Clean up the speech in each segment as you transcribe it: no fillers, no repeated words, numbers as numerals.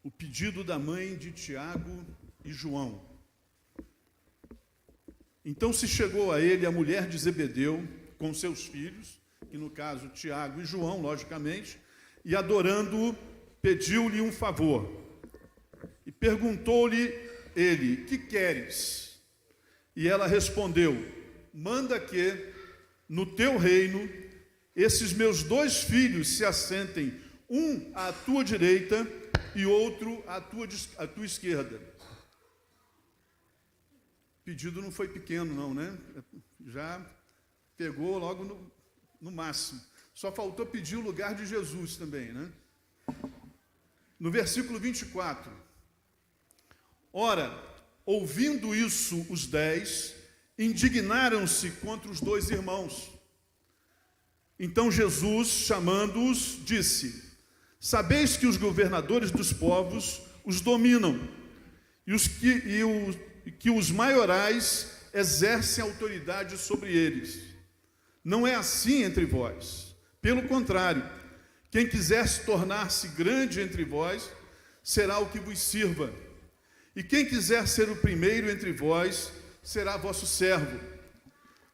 o pedido da mãe de Tiago e João. Então se chegou a ele a mulher de Zebedeu com seus filhos, que no caso Tiago e João, logicamente, e adorando-o, pediu-lhe um favor. E perguntou-lhe ele: que queres? E ela respondeu: manda que, no teu reino, esses meus 2 filhos se assentem, um à tua direita e outro à tua esquerda. O pedido não foi pequeno, não, né? Já pegou logo no máximo. Só faltou pedir o lugar de Jesus também, né? No versículo 24. Ora, ouvindo isso, os 10 indignaram-se contra os 2 irmãos. Então Jesus, chamando-os, disse: sabeis que os governadores dos povos os dominam, e que os maiorais exercem autoridade sobre eles. Não é assim entre vós. Pelo contrário, quem quiser se tornar-se grande entre vós, será o que vos sirva. E quem quiser ser o primeiro entre vós, será vosso servo.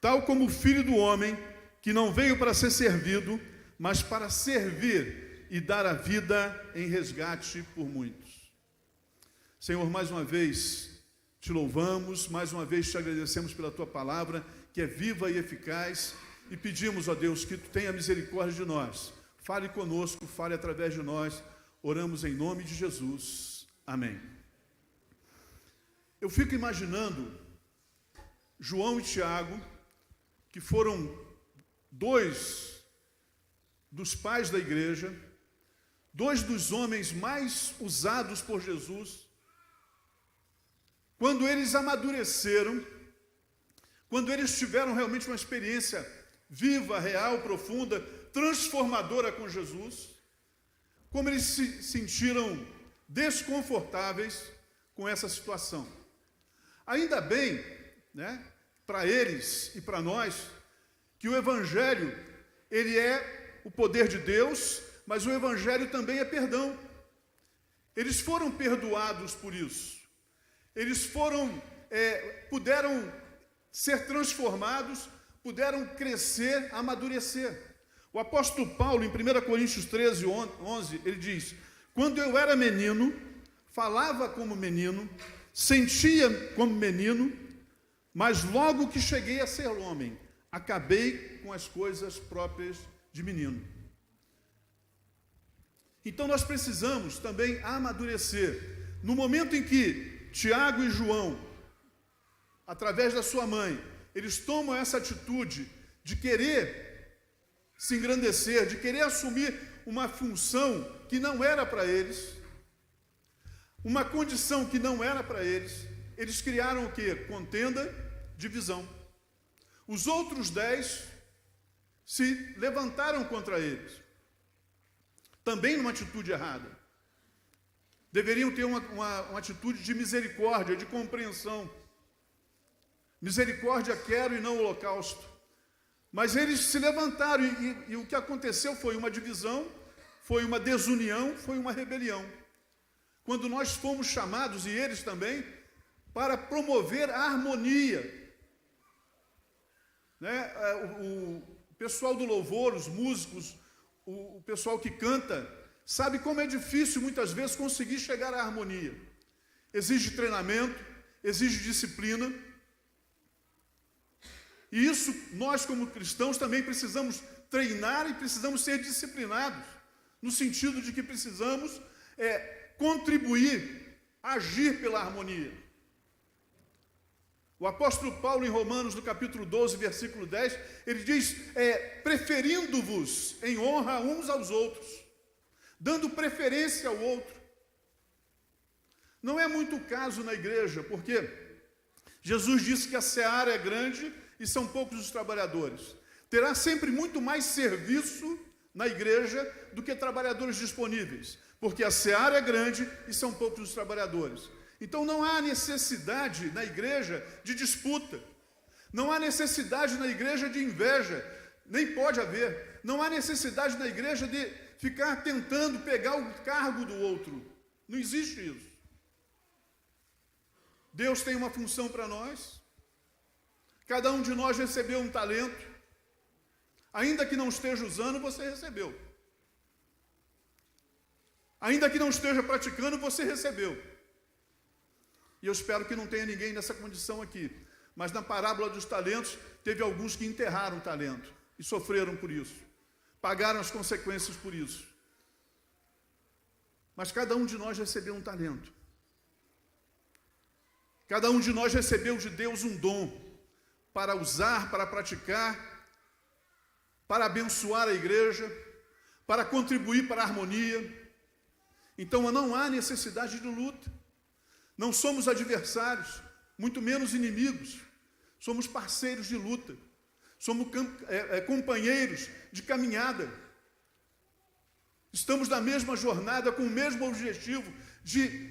Tal como o Filho do Homem, que não veio para ser servido, mas para servir e dar a vida em resgate por muitos. Senhor, mais uma vez te louvamos, mais uma vez te agradecemos pela tua palavra, que é viva e eficaz, e pedimos, ó Deus, que tu tenha misericórdia de nós. Fale conosco, fale através de nós. Oramos em nome de Jesus. Amém. Eu fico imaginando João e Tiago, que foram 2 dos pais da igreja, 2 dos homens mais usados por Jesus, quando eles amadureceram, quando eles tiveram realmente uma experiência viva, real, profunda, transformadora com Jesus, como eles se sentiram desconfortáveis com essa situação. Ainda bem, né, para eles e para nós, que o Evangelho, ele é o poder de Deus, mas o Evangelho também é perdão. Eles foram perdoados por isso. Eles puderam ser transformados, puderam crescer, amadurecer. O apóstolo Paulo, em 1 Coríntios 13, 11, ele diz: quando eu era menino, falava como menino, sentia como menino, mas logo que cheguei a ser homem, acabei com as coisas próprias de menino. Então nós precisamos também amadurecer. No momento em que Tiago e João, através da sua mãe, eles tomam essa atitude de querer se engrandecer, de querer assumir uma função que não era para eles, uma condição que não era para eles, eles criaram o quê? Contenda, divisão. Os outros 10 se levantaram contra eles, também numa atitude errada. Deveriam ter uma atitude de misericórdia, de compreensão. Misericórdia quero e não holocausto. Mas eles se levantaram e o que aconteceu foi uma divisão, foi uma desunião, foi uma rebelião. Quando nós fomos chamados, e eles também, para promover a harmonia. Né? O pessoal do louvor, os músicos, o pessoal que canta, sabe como é difícil muitas vezes conseguir chegar à harmonia. Exige treinamento, exige disciplina. E isso nós como cristãos também precisamos treinar e precisamos ser disciplinados, no sentido de que precisamos contribuir, agir pela harmonia. O apóstolo Paulo, em Romanos, no capítulo 12, versículo 10, ele diz, preferindo-vos em honra uns aos outros, dando preferência ao outro. Não é muito o caso na igreja, porque Jesus disse que a seara é grande e são poucos os trabalhadores. Terá sempre muito mais serviço na igreja do que trabalhadores disponíveis, porque a seara é grande e são poucos os trabalhadores. Então não há necessidade na igreja de disputa, não há necessidade na igreja de inveja, nem pode haver. Não há necessidade na igreja de ficar tentando pegar o cargo do outro. Não existe isso. Deus tem uma função para nós. Cada um de nós recebeu um talento. Ainda que não esteja usando, você recebeu. Ainda que não esteja praticando, você recebeu. E eu espero que não tenha ninguém nessa condição aqui. Mas na parábola dos talentos, teve alguns que enterraram o talento e sofreram por isso. Pagaram as consequências por isso. Mas cada um de nós recebeu um talento. Cada um de nós recebeu de Deus um dom para usar, para praticar, para abençoar a igreja, para contribuir para a harmonia. Então não há necessidade de luta. Não somos adversários, muito menos inimigos. Somos parceiros de luta. Somos companheiros de caminhada. Estamos na mesma jornada, com o mesmo objetivo de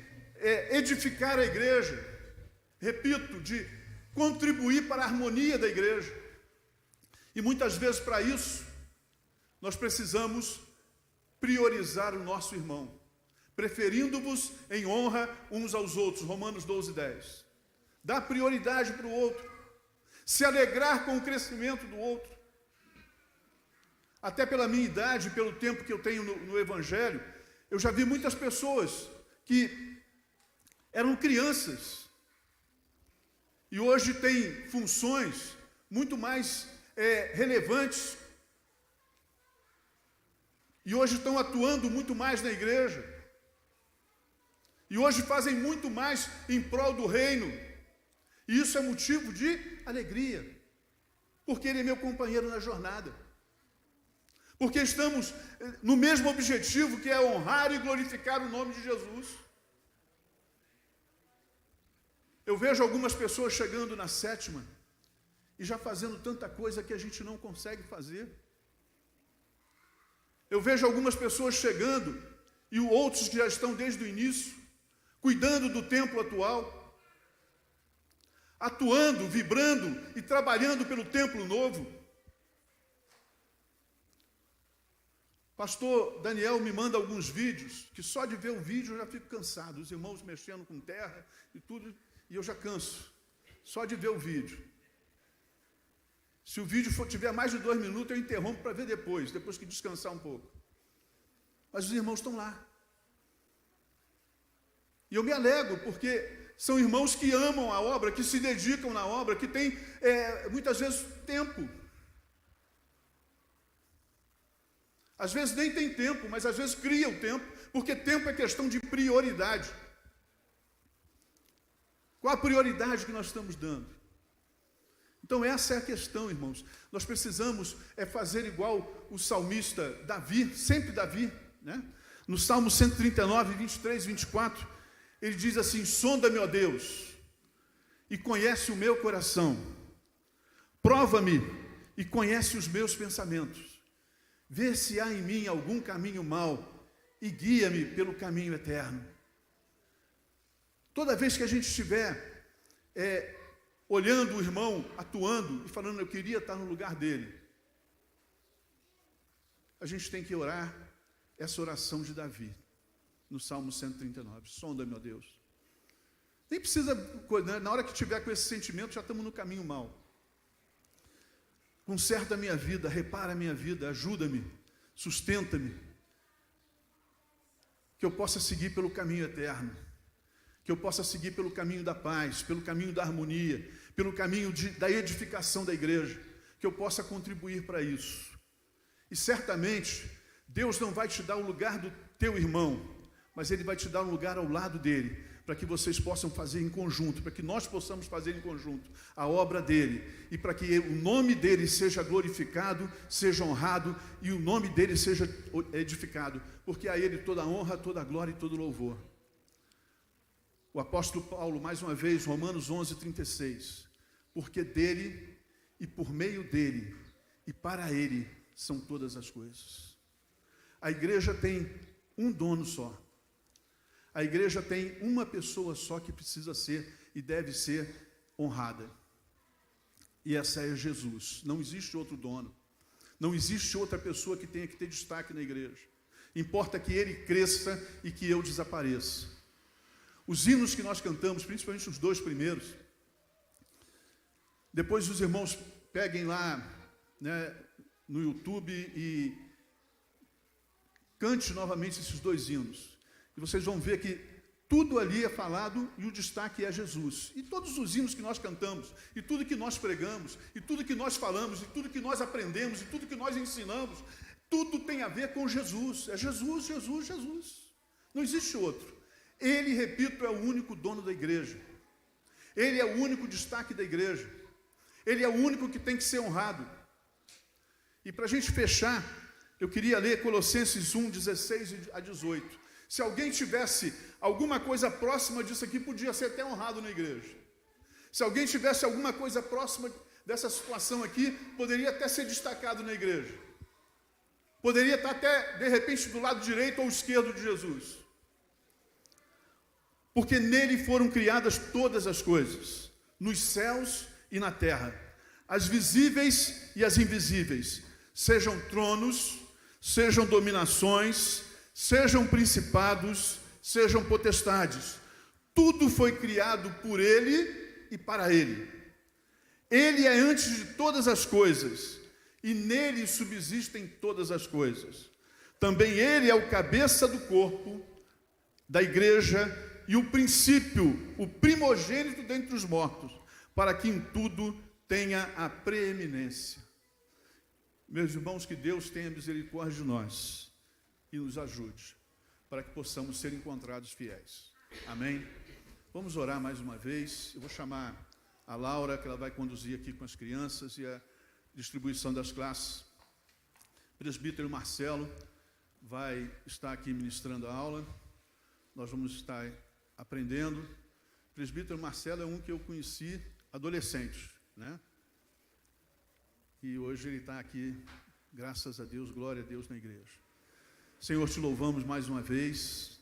edificar a igreja. Repito, de contribuir para a harmonia da igreja. E muitas vezes, para isso, nós precisamos priorizar o nosso irmão, preferindo-vos em honra uns aos outros, Romanos 12:10. Dar prioridade para o outro, se alegrar com o crescimento do outro. Até pela minha idade, pelo tempo que eu tenho no Evangelho, eu já vi muitas pessoas que eram crianças e hoje têm funções muito mais relevantes e hoje estão atuando muito mais na igreja e hoje fazem muito mais em prol do reino, e isso é motivo de alegria, porque ele é meu companheiro na jornada, porque estamos no mesmo objetivo, que é honrar e glorificar o nome de Jesus. Eu vejo algumas pessoas chegando na sétima e já fazendo tanta coisa que a gente não consegue fazer. Eu vejo algumas pessoas chegando e outros que já estão desde o início, cuidando do templo atual, atuando, vibrando e trabalhando pelo templo novo. Pastor Daniel me manda alguns vídeos, que só de ver o vídeo eu já fico cansado, os irmãos mexendo com terra e tudo, e eu já canso, só de ver o vídeo. Se o vídeo tiver mais de 2 minutos, eu interrompo para ver depois que descansar um pouco. Mas os irmãos estão lá. E eu me alegro, porque são irmãos que amam a obra, que se dedicam na obra, que têm, muitas vezes, tempo. Às vezes nem tem tempo, mas às vezes cria o tempo, porque tempo é questão de prioridade. Qual a prioridade que nós estamos dando? Então essa é a questão, irmãos. Nós precisamos fazer igual o salmista Davi, sempre Davi, né? No Salmo 139, 23, 24, ele diz assim: sonda-me, ó Deus, e conhece o meu coração, prova-me e conhece os meus pensamentos, vê se há em mim algum caminho mau e guia-me pelo caminho eterno. Toda vez que a gente estiver olhando o irmão atuando e falando, eu queria estar no lugar dele, a gente tem que orar essa oração de Davi, no Salmo 139, sonda-me, ó Deus. Nem precisa, na hora que tiver com esse sentimento, já estamos no caminho mau. Conserta a minha vida, repara a minha vida, ajuda-me, sustenta-me, que eu possa seguir pelo caminho eterno, que eu possa seguir pelo caminho da paz, pelo caminho da harmonia, pelo caminho da edificação da igreja, que eu possa contribuir para isso. E certamente, Deus não vai te dar o lugar do teu irmão, mas Ele vai te dar um lugar ao lado dele, para que vocês possam fazer em conjunto, para que nós possamos fazer em conjunto a obra dele, e para que o nome dele seja glorificado, seja honrado, e o nome dele seja edificado, porque a ele toda a honra, toda a glória e todo o louvor. O apóstolo Paulo, mais uma vez, Romanos 11, 36, porque dele, e por meio dele, e para ele, são todas as coisas. A igreja tem um dono só. A igreja tem uma pessoa só que precisa ser e deve ser honrada. E essa é Jesus. Não existe outro dono. Não existe outra pessoa que tenha que ter destaque na igreja. Importa que ele cresça e que eu desapareça. Os hinos que nós cantamos, principalmente os 2 primeiros, depois os irmãos peguem lá, né, no YouTube e cante novamente esses 2 hinos. E vocês vão ver que tudo ali é falado e o destaque é Jesus. E todos os hinos que nós cantamos, e tudo que nós pregamos, e tudo que nós falamos, e tudo que nós aprendemos, e tudo que nós ensinamos, tudo tem a ver com Jesus. É Jesus, Jesus, Jesus. Não existe outro. Ele, repito, é o único dono da igreja. Ele é o único destaque da igreja. Ele é o único que tem que ser honrado. E para a gente fechar, eu queria ler Colossenses 1, 16 a 18. Se alguém tivesse alguma coisa próxima disso aqui, podia ser até honrado na igreja. Se alguém tivesse alguma coisa próxima dessa situação aqui, poderia até ser destacado na igreja. Poderia estar até, de repente, do lado direito ou esquerdo de Jesus. Porque nele foram criadas todas as coisas, nos céus e na terra, as visíveis e as invisíveis, sejam tronos, sejam dominações, sejam principados, sejam potestades. Tudo foi criado por ele e para ele. Ele é antes de todas as coisas, e nele subsistem todas as coisas. Também ele é o cabeça do corpo, da igreja, e o princípio, o primogênito dentre os mortos, para que em tudo tenha a preeminência. Meus irmãos, que Deus tenha misericórdia de nós e nos ajude, para que possamos ser encontrados fiéis. Amém? Vamos orar mais uma vez. Eu vou chamar a Laura, que ela vai conduzir aqui com as crianças e a distribuição das classes. O presbítero Marcelo vai estar aqui ministrando a aula. Nós vamos estar aprendendo. O presbítero Marcelo é um que eu conheci adolescente, né? E hoje ele está aqui, graças a Deus, glória a Deus na igreja. Senhor, te louvamos mais uma vez,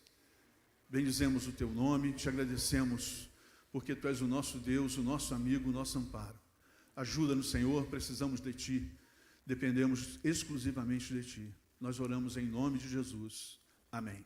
bendizemos o teu nome, te agradecemos, porque tu és o nosso Deus, o nosso amigo, o nosso amparo. Ajuda-nos, Senhor, precisamos de ti, dependemos exclusivamente de ti. Nós oramos em nome de Jesus. Amém.